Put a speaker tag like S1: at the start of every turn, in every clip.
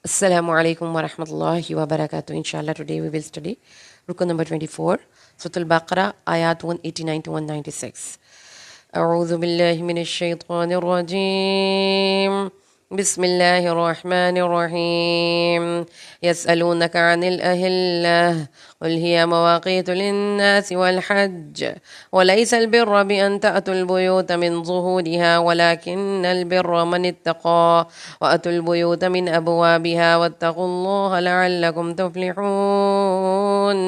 S1: Assalamu alaikum wa rahmatullahi wa barakatuh. Inshallah, today we will study ruku number 24, Surah Al-Baqarah, ayat 189 to 196. أعوذ بالله من الشيطان الرجيم بسم الله الرحمن الرحيم يسألونك عن الأهلة قل هي مواقيت للناس والحج وليس البر بأن تأتوا البيوت من ظهورها ولكن البر من اتقى وأتوا البيوت من أبوابها واتقوا الله لعلكم تفلحون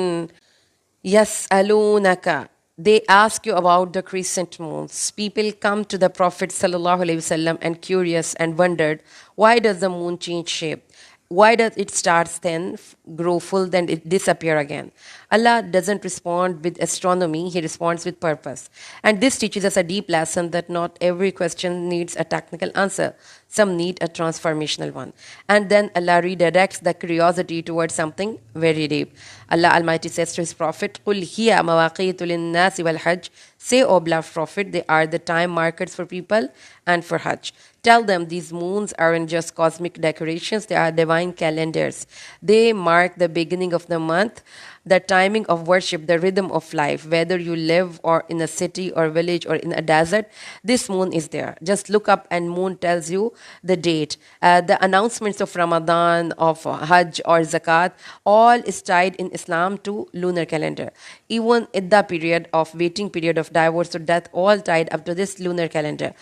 S1: يسألونك. They ask you about the crescent moons. People come to the Prophet ﷺ and curious and wondered, why does the moon change shape? Why does it start thin, grow full, then it disappear again? Allah doesn't respond with astronomy, He responds with purpose. And this teaches us a deep lesson that not every question needs a technical answer. Some need a transformational one. And then Allah redirects the curiosity towards something very deep. Allah Almighty says to His Prophet, قُلْ هِيَ مَوَاقِيتُ لِلنَّاسِ وَالْحَجِّ. Say, O beloved Prophet, they are the time markers for people and for Hajj. Tell them these moons aren't just cosmic decorations, they are divine calendars. They mark the beginning of the month, the timing of worship, the rhythm of life. Whether you live or in a city or village or in a desert, this moon is there. Just look up and moon tells you the date. The announcements of Ramadan, of Hajj or Zakat, all is tied in Islam to lunar calendar. Even Idda period of waiting period of divorce or death, all tied up to this lunar calendar.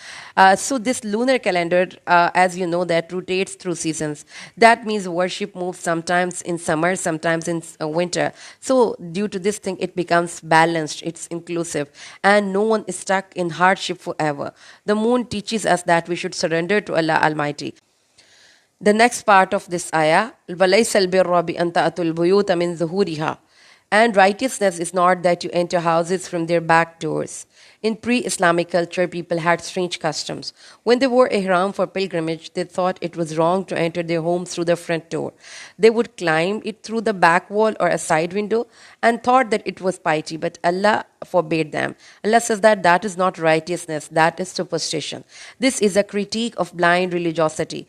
S1: So this lunar calendar, as you know, that rotates through seasons. That means worship moves sometimes in summer, sometimes in winter. So due to this thing, it becomes balanced, it's inclusive, and no one is stuck in hardship forever. The moon teaches us that we should surrender to Allah Almighty. The next part of this ayah, وَلَيْسَ الْبِرَّ بِأَن تَأْتُوا الْبُيُوتَ مِنْ ظُهُورِهَا. And righteousness is not that you enter houses from their back doors. In pre-Islamic culture, people had strange customs. When they wore ihram for pilgrimage, they thought it was wrong to enter their homes through the front door. They would climb it through the back wall or a side window and thought that it was piety, but Allah forbade them. Allah says that that is not righteousness, that is superstition. This is a critique of blind religiosity.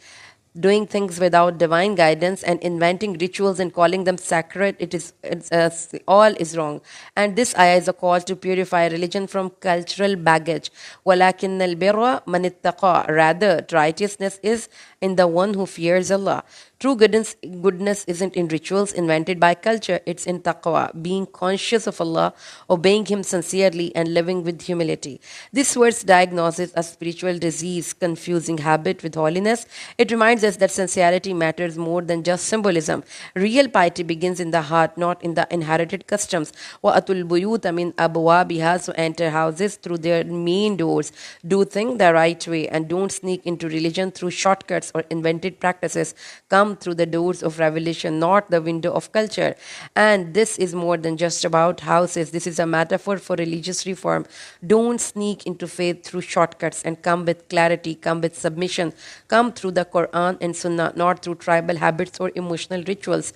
S1: Doing things without divine guidance and inventing rituals and calling them sacred, all is wrong. And this ayah is a call to purify religion from cultural baggage. وَلَكِنَّ الْبِرَّ مَنِ اتَّقَى. Rather, righteousness is in the one who fears Allah. True goodness isn't in rituals invented by culture, it's in taqwa, being conscious of Allah, obeying Him sincerely, and living with humility. This verse diagnoses a spiritual disease, confusing habit with holiness. It reminds us that sincerity matters more than just symbolism. Real piety begins in the heart, not in the inherited customs. وَأَتُوا الْبُيُوتَ مِنْ أَبْوَابِهَا. So enter houses through their main doors. Do things the right way and don't sneak into religion through shortcuts or invented practices. Come through the doors of revelation, not the window of culture. And this is more than just about houses. This is a metaphor for religious reform. Don't sneak into faith through shortcuts and come with clarity, come with submission. Come through the Quran and Sunnah, not through tribal habits or emotional rituals.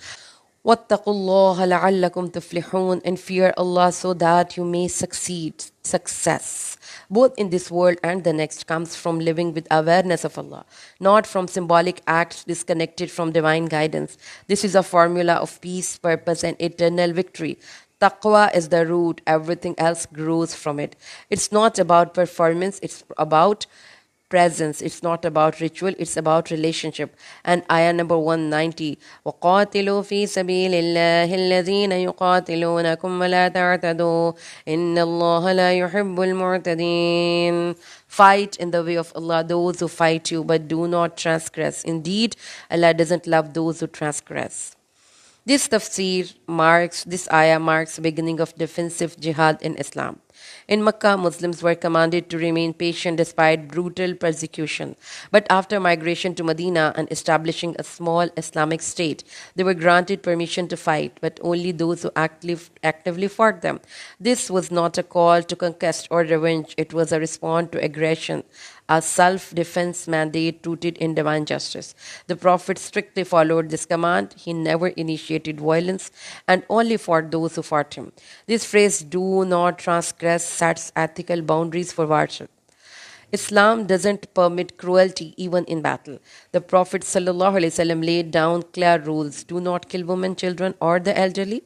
S1: وَاتَّقُوا اللَّهَ لَعَلَّكُمْ تُفْلِحُونَ. And fear Allah so that you may succeed. Success, both in this world and the next, comes from living with awareness of Allah, not from symbolic acts disconnected from divine guidance. This is a formula of peace, purpose, and eternal victory. Taqwa is the root, everything else grows from it. It's not about performance, it's about presence. It's not about ritual, it's about relationship. And ayah number 190, وَقَاتِلُوا فِي سَبِيلِ اللَّهِ الَّذِينَ يُقَاتِلُونَكُمْ وَلَا تَعْتَدُوا إِنَّ اللَّهَ لَا يُحِبُّ الْمُعْتَدِينَ. Fight in the way of Allah those who fight you, but do not transgress. Indeed, Allah doesn't love those who transgress. This ayah marks the beginning of defensive jihad in Islam. In Makkah, Muslims were commanded to remain patient despite brutal persecution. But after migration to Medina and establishing a small Islamic state, they were granted permission to fight, but only those who actively fought them. This was not a call to conquest or revenge, it was a response to aggression, a self-defense mandate rooted in divine justice. The Prophet strictly followed this command. He never initiated violence and only fought those who fought him. This phrase, do not transgress, sets ethical boundaries for warfare. Islam doesn't permit cruelty even in battle. The Prophet ﷺ laid down clear rules: do not kill women, children, or the elderly.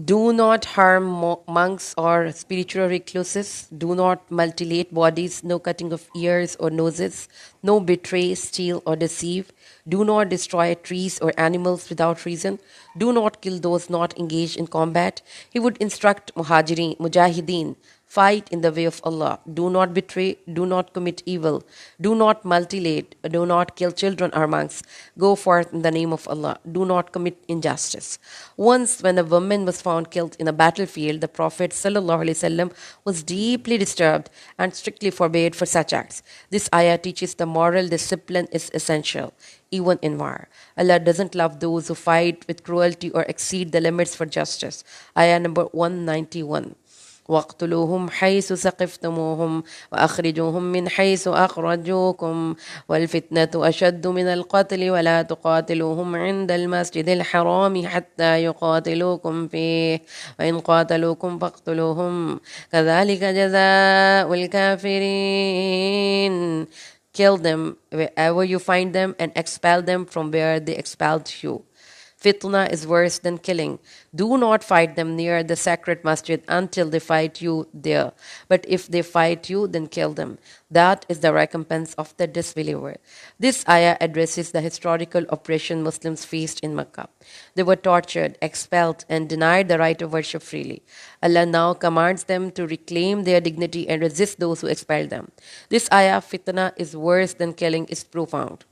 S1: Do not harm monks or spiritual recluses. Do not mutilate bodies. No cutting of ears or noses. No betray, steal, or deceive. Do not destroy trees or animals without reason. Do not kill those not engaged in combat. He would instruct mujahideen: fight in the way of Allah. Do not betray. Do not commit evil. Do not mutilate. Do not kill children or monks. Go forth in the name of Allah. Do not commit injustice. Once, when a woman was found killed in a battlefield, the Prophet ﷺ was deeply disturbed and strictly forbade for such acts. This ayah teaches the moral discipline is essential, even in war. Allah doesn't love those who fight with cruelty or exceed the limits for justice. Ayah number 191. واقتلوهم حيث ثقفتموهم وأخرجوهم من حيث أخرجوكم والفتنة أشد من القتل ولا تقاتلوهم عند المسجد الحرام حتى يقاتلوكم فيه وإن قاتلوكم فاقتلوهم كذلك جزاء الكافرين. Kill them wherever you find them and expel them from where they expelled you. Fitna is worse than killing. Do not fight them near the sacred masjid until they fight you there. But if they fight you, then kill them. That is the recompense of the disbeliever. This ayah addresses the historical oppression Muslims faced in Mecca. They were tortured, expelled, and denied the right to worship freely. Allah now commands them to reclaim their dignity and resist those who expelled them. This ayah, fitna is worse than killing, is profound.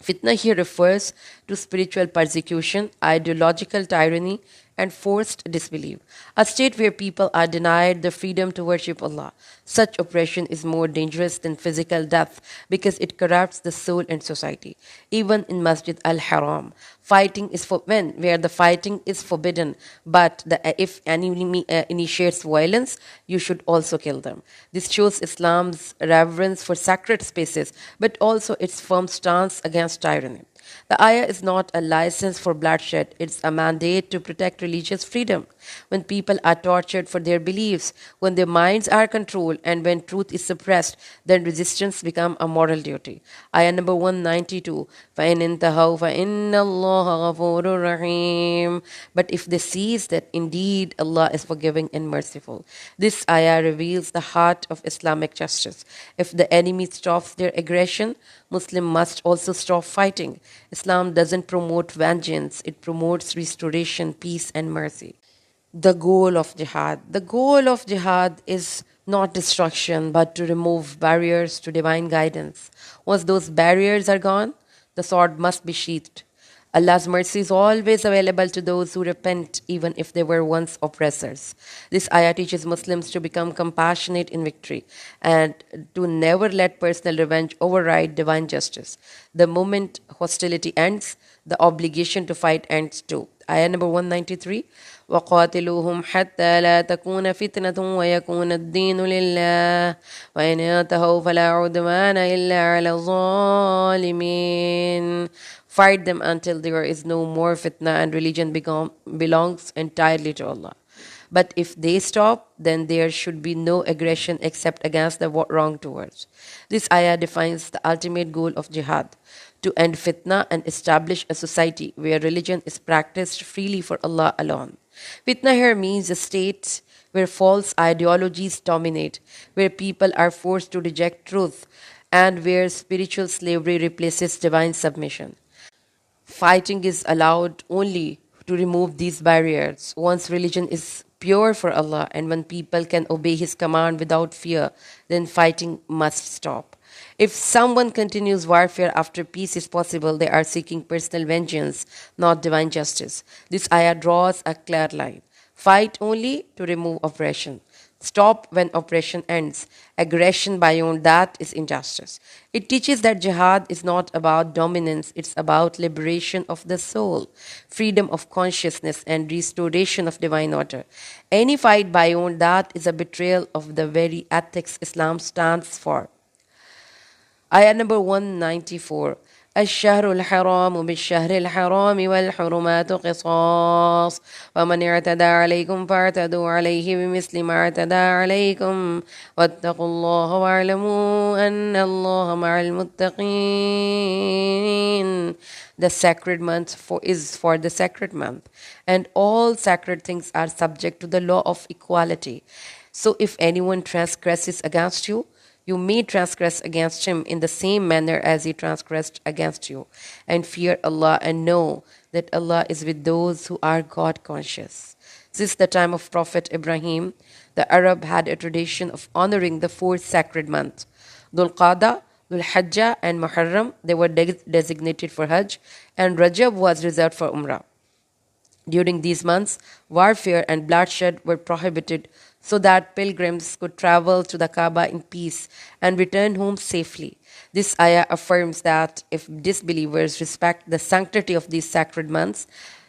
S1: Fitna here refers to spiritual persecution, ideological tyranny, and forced disbelief, a state where people are denied the freedom to worship Allah. Such oppression is more dangerous than physical death because it corrupts the soul and society. Even in Masjid al-Haram, fighting is where the fighting is forbidden, but if an enemy initiates violence, you should also kill them. This shows Islam's reverence for sacred spaces, but also its firm stance against tyranny. The ayah is not a license for bloodshed, it's a mandate to protect religious freedom. When people are tortured for their beliefs, when their minds are controlled, and when truth is suppressed, then resistance becomes a moral duty. Ayah number 192, فَإِنْ انْتَهَوْا فَإِنَّ اللَّهَ غَفُورٌ رَحِيمٌ. But if they cease, that indeed Allah is forgiving and merciful. This ayah reveals the heart of Islamic justice. If the enemy stops their aggression, Muslim must also stop fighting. Islam doesn't promote vengeance, it promotes restoration, peace, and mercy. The goal of jihad. The goal of jihad is not destruction, but to remove barriers to divine guidance. Once those barriers are gone, the sword must be sheathed. Allah's mercy is always available to those who repent, even if they were once oppressors. This ayah teaches Muslims to become compassionate in victory and to never let personal revenge override divine justice. The moment hostility ends, the obligation to fight ends too. Ayah number 193. وقاتلوهم حتى لا تكون فتنة ويكون الدين لله وإن ينتهوا فلا عدوان إلا على الظالمين. Fight them until there is no more fitna and religion belongs entirely to Allah. But if they stop, then there should be no aggression except against the wrongdoers. This ayah defines the ultimate goal of jihad: to end fitna and establish a society where religion is practiced freely for Allah alone. Fitna here means a state where false ideologies dominate, where people are forced to reject truth, and where spiritual slavery replaces divine submission. Fighting is allowed only to remove these barriers. Once religion is pure for Allah and when people can obey His command without fear, then fighting must stop. If someone continues warfare after peace is possible, they are seeking personal vengeance, not divine justice. This ayah draws a clear line. Fight only to remove oppression. Stop when oppression ends. Aggression beyond that is injustice. It teaches that jihad is not about dominance, it's about liberation of the soul, freedom of consciousness, and restoration of divine order. Any fight beyond that is a betrayal of the very ethics Islam stands for. Ayah number 194. الشهر الحرام بالشهر الحرام والحرمات قصاص ومن اعتدى عليكم فاعتدوا عليه بمثل ما اعتدى عليكم واتقوا الله واعلموا أن الله مع المتقين. The sacred month is for the sacred month, and all sacred things are subject to the law of equality. So if anyone transgresses against you, you may transgress against him in the same manner as he transgressed against you. And fear Allah and know that Allah is with those who are God conscious. Since the time of Prophet Ibrahim, the Arab had a tradition of honoring the four sacred months. Dhul Qada, Dhul Hajjah, and Muharram, they were designated for Hajj, and Rajab was reserved for Umrah. During these months, warfare and bloodshed were prohibited so that pilgrims could travel to the Kaaba in peace and return home safely. This ayah affirms that if disbelievers respect the sanctity of these sacred months,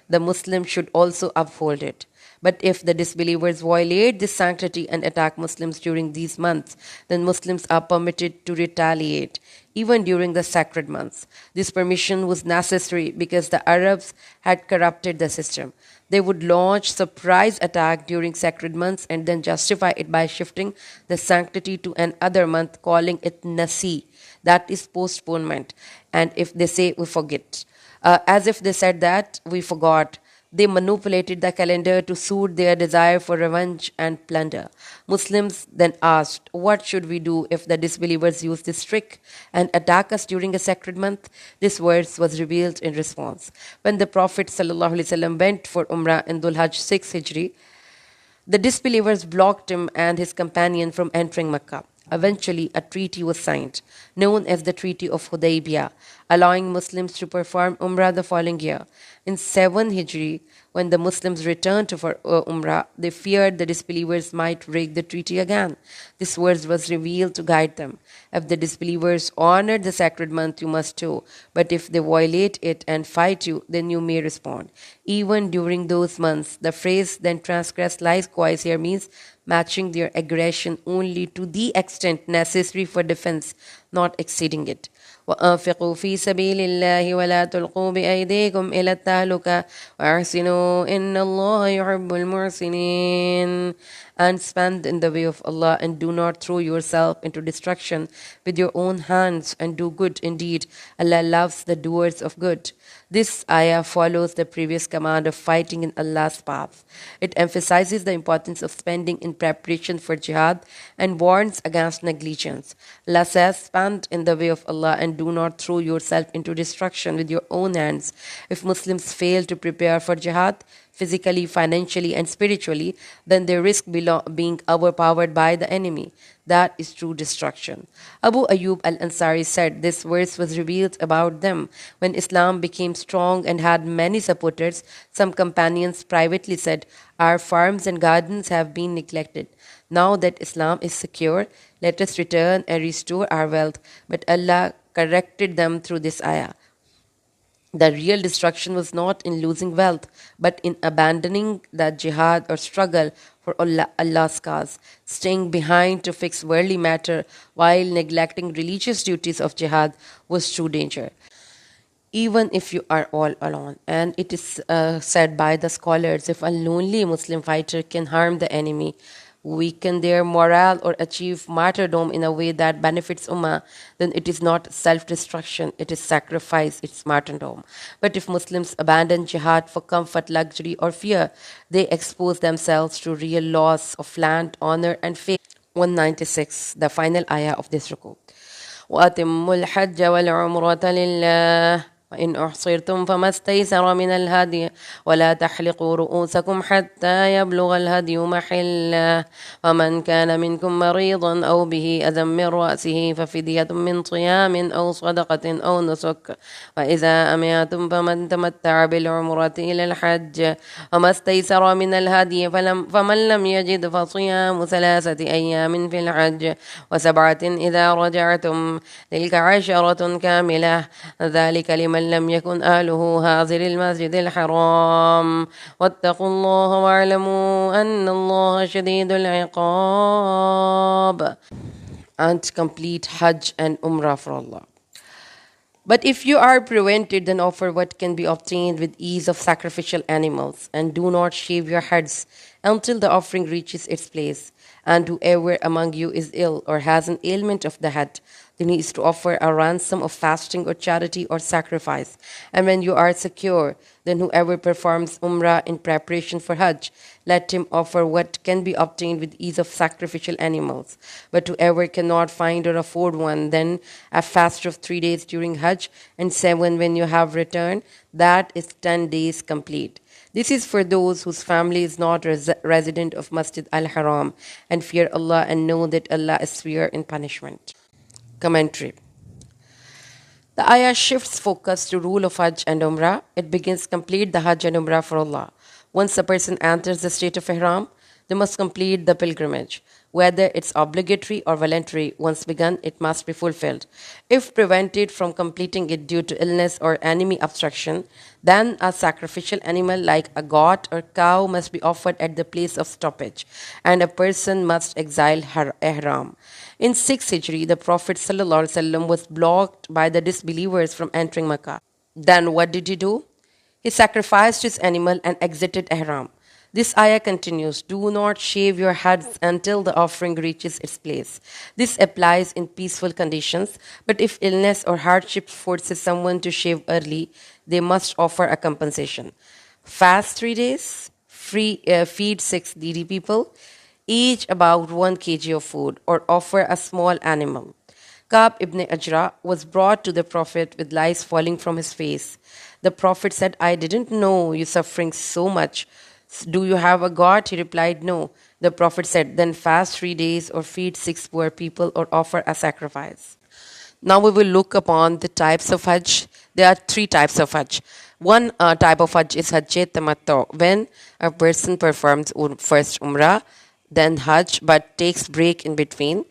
S1: the Muslim should also uphold it. But if the disbelievers violate this sanctity and attack Muslims during these months, then Muslims are permitted to retaliate, even during the sacred months. This permission was necessary because the Arabs had corrupted the system. They would launch surprise attack during sacred months and then justify it by shifting the sanctity to another month, calling it Nasi, that is postponement. And if they say we forget, as if they said that we forgot, they manipulated the calendar to suit their desire for revenge and plunder. Muslims then asked, what should we do if the disbelievers use this trick and attack us during a sacred month? This verse was revealed in response. When the Prophet ﷺ went for Umrah in Dhul Hajj 6 Hijri, the disbelievers blocked him and his companion from entering Mecca. Eventually, a treaty was signed, known as the Treaty of Hudaybiyah, allowing Muslims to perform Umrah the following year. In 7 Hijri, when the Muslims returned to Umrah, they feared the disbelievers might break the treaty again. This verse was revealed to guide them. If the disbelievers honor the sacred month, you must too. But if they violate it and fight you, then you may respond. Even during those months, the phrase then transgress likewise here means matching their aggression only to the extent necessary for defense, not exceeding it. وأنفقوا في سبيل الله ولا تلقوا بأيديكم إلى التهلكة وأحسنوا إن الله يحب المحسنين. And spend in the way of Allah and do not throw yourself into destruction with your own hands, and do good. Indeed, Allah loves the doers of good. This ayah follows the previous command of fighting in Allah's path. It emphasizes the importance of spending in preparation for jihad and warns against negligence. Allah says, spend in the way of Allah and do not throw yourself into destruction with your own hands. If Muslims fail to prepare for jihad, physically, financially, and spiritually, then they risk being overpowered by the enemy. That is true destruction. Abu Ayyub al-Ansari said this verse was revealed about them. When Islam became strong and had many supporters, some companions privately said, our farms and gardens have been neglected. Now that Islam is secure, let us return and restore our wealth. But Allah corrected them through this ayah. The real destruction was not in losing wealth, but in abandoning the jihad or struggle for Allah's cause, staying behind to fix worldly matter while neglecting religious duties of jihad was true danger. Even if you are all alone. And it is said by the scholars, if a lonely Muslim fighter can harm the enemy, weaken their morale, or achieve martyrdom in a way that benefits Ummah, then it is not self-destruction, it is sacrifice, it's martyrdom. But if Muslims abandon jihad for comfort, luxury, or fear, they expose themselves to real loss of land, honor, and faith. 196, the final ayah of this ruku. وَأَتِمُّوا الْحَجَّ وَالْعُمْرَةَ لِلَّهِ وإن أحصرتم فما استيسر من الهدي ولا تحلقوا رؤوسكم حتى يبلغ الهدي محله ومن كان منكم مريضا أو به أذى من رأسه ففدية من صيام أو صدقة أو نسك وإذا أمنتم فمن تمتع بالعمرة إلى الحج وما استيسر من الهدي فمن لم يجد فصيام 3 أيام في الحج و7 إذا رجعتم تلك 10 كاملة ذلك لمن لم يكن أهله حاضر المسجد الحرام واتقوا الله واعلموا أن الله شديد العقاب. And complete Hajj and Umrah for Allah. But if you are prevented, then offer what can be obtained with ease of sacrificial animals, and do not shave your heads until the offering reaches its place. And whoever among you is ill or has an ailment of the head, then he is to offer a ransom of fasting or charity or sacrifice. And when you are secure, then whoever performs Umrah in preparation for Hajj, let him offer what can be obtained with ease of sacrificial animals. But whoever cannot find or afford one, then a fast of 3 days during Hajj and 7 when you have returned, that is 10 days complete. This is for those whose family is not resident of Masjid al-Haram and fear Allah and know that Allah is severe in punishment. Commentary. The ayah shifts focus to rule of Hajj and Umrah. It begins complete the Hajj and Umrah for Allah. Once a person enters the state of Ihram, they must complete the pilgrimage. Whether it's obligatory or voluntary, once begun, it must be fulfilled. If prevented from completing it due to illness or enemy obstruction, then a sacrificial animal like a goat or cow must be offered at the place of stoppage, and a person must exile her ihram. In 6th Hijri, the Prophet ﷺ was blocked by the disbelievers from entering Mecca. Then what did he do? He sacrificed his animal and exited ihram. This ayah continues, do not shave your heads until the offering reaches its place. This applies in peaceful conditions, but if illness or hardship forces someone to shave early, they must offer a compensation. Fast 3 days, feed 6 needy people, each about 1 kg of food, or offer a small animal. Ka'b ibn Ajra was brought to the Prophet with lice falling from his face. The Prophet said, I didn't know you suffering so much. Do you have a God? He replied, no. The Prophet said, then fast 3 days or feed 6 poor people or offer a sacrifice. Now we will look upon the types of Hajj. There are 3 types of Hajj. One type of Hajj is Hajj Tamattu, when a person performs first Umrah, then Hajj, but takes break in between.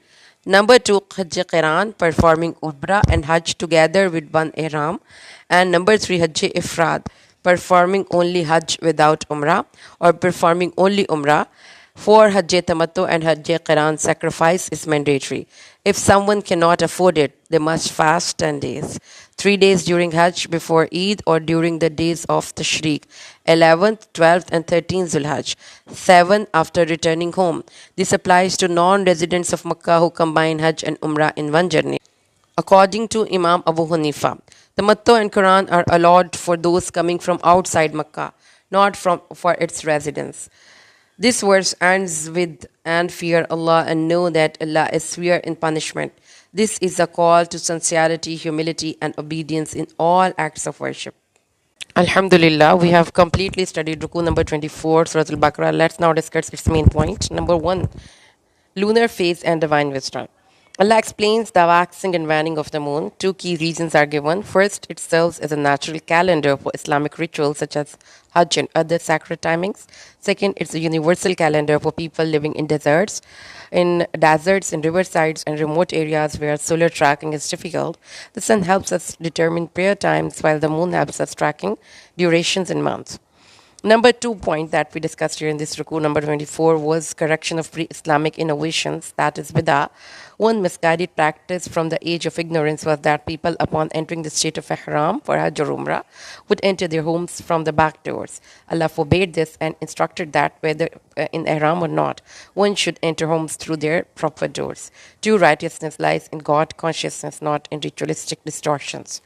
S1: Number 2, Hajj Qiran, performing Umrah and Hajj together with one Ihram. And number 3, Hajj Ifrad, performing only Hajj without Umrah or performing only Umrah. For Hajj Tamattu and Hajj Qiran, sacrifice is mandatory. If someone cannot afford it, they must fast 10 days. 3 days during Hajj before Eid or during the days of Tashriq, 11th, 12th and 13th Zulhajj, 7 after returning home. This applies to non-residents of Makkah who combine Hajj and Umrah in one journey. According to Imam Abu Hanifa, Tamattu and Quran are allowed for those coming from outside Makkah, not for its residents. This verse ends with, and fear Allah and know that Allah is severe in punishment. This is a call to sincerity, humility and obedience in all acts of worship. Alhamdulillah, we have completely studied Ruku number 24, Surah Al-Baqarah. Let's now discuss its main point. Number 1, lunar phase and divine wisdom. Allah explains the waxing and waning of the moon. 2 key reasons are given. First, it serves as a natural calendar for Islamic rituals such as Hajj and other sacred timings. Second, it's a universal calendar for people living in deserts, in riversides, and remote areas where solar tracking is difficult. The sun helps us determine prayer times, while the moon helps us tracking durations in months. Number 2 point that we discussed here in this Ruku number 24 was correction of pre-Islamic innovations, that is Bid'ah. One misguided practice from the age of ignorance was that people, upon entering the state of Ihram for Hajj or Umrah, would enter their homes from the back doors. Allah forbade this and instructed that whether in Ihram or not, one should enter homes through their proper doors. True righteousness lies in God consciousness, not in ritualistic distortions.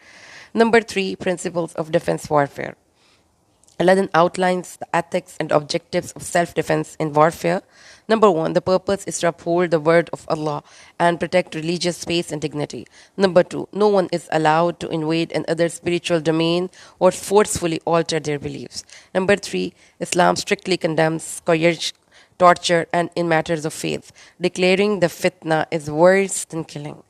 S1: Number 3, principles of defense warfare. Allah then outlines the ethics and objectives of self-defense in warfare. Number 1, the purpose is to uphold the word of Allah and protect religious space and dignity. Number 2, no one is allowed to invade another spiritual domain or forcefully alter their beliefs. Number 3, Islam strictly condemns coercion, torture, and in matters of faith, declaring the fitna is worse than killing.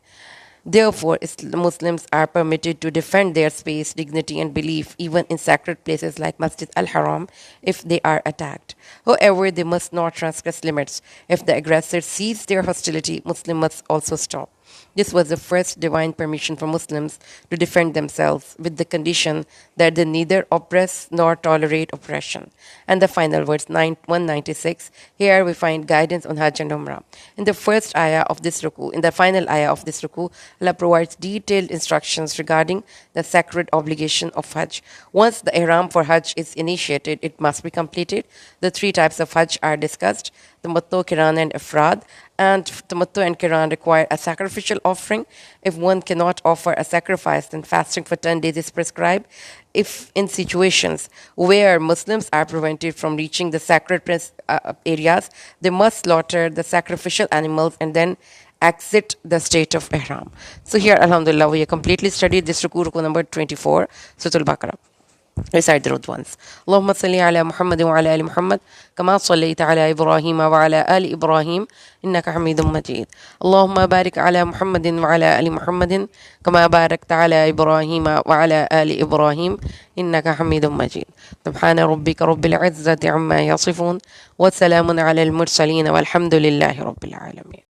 S1: Therefore, Muslims are permitted to defend their space, dignity and belief even in sacred places like Masjid al-Haram if they are attacked. However, they must not transgress limits. If the aggressor sees their hostility, Muslims must also stop. This was the first divine permission for Muslims to defend themselves with the condition that they neither oppress nor tolerate oppression. And the final verse 196, here we find guidance on Hajj and Umrah. In the first ayah of this ruku, in the final ayah of this ruku, Allah provides detailed instructions regarding the sacred obligation of Hajj. Once the ihram for Hajj is initiated, it must be completed. The three types of Hajj are discussed: Tamattu, Qiran, and Ifrad. And Tamattu and Qiran require a sacrificial offering. If one cannot offer a sacrifice, then fasting for 10 days is prescribed. If in situations where Muslims are prevented from reaching the sacred areas, they must slaughter the sacrificial animals and then exit the state of ihram. So here, alhamdulillah, we have completely studied this ruku number 24, Surah Al-Baqarah. Recite the root ones. اللهم صل على محمد وعلى آل محمد كما صليت على إبراهيم وعلى آل إبراهيم إنك حميد مجيد. اللهم بارك على محمد وعلى آل محمد كما باركت على إبراهيم وعلى آل إبراهيم إنك حميد مجيد. سبحان ربك رب العزة عما يصفون وسلام على المرسلين والحمد لله رب العالمين.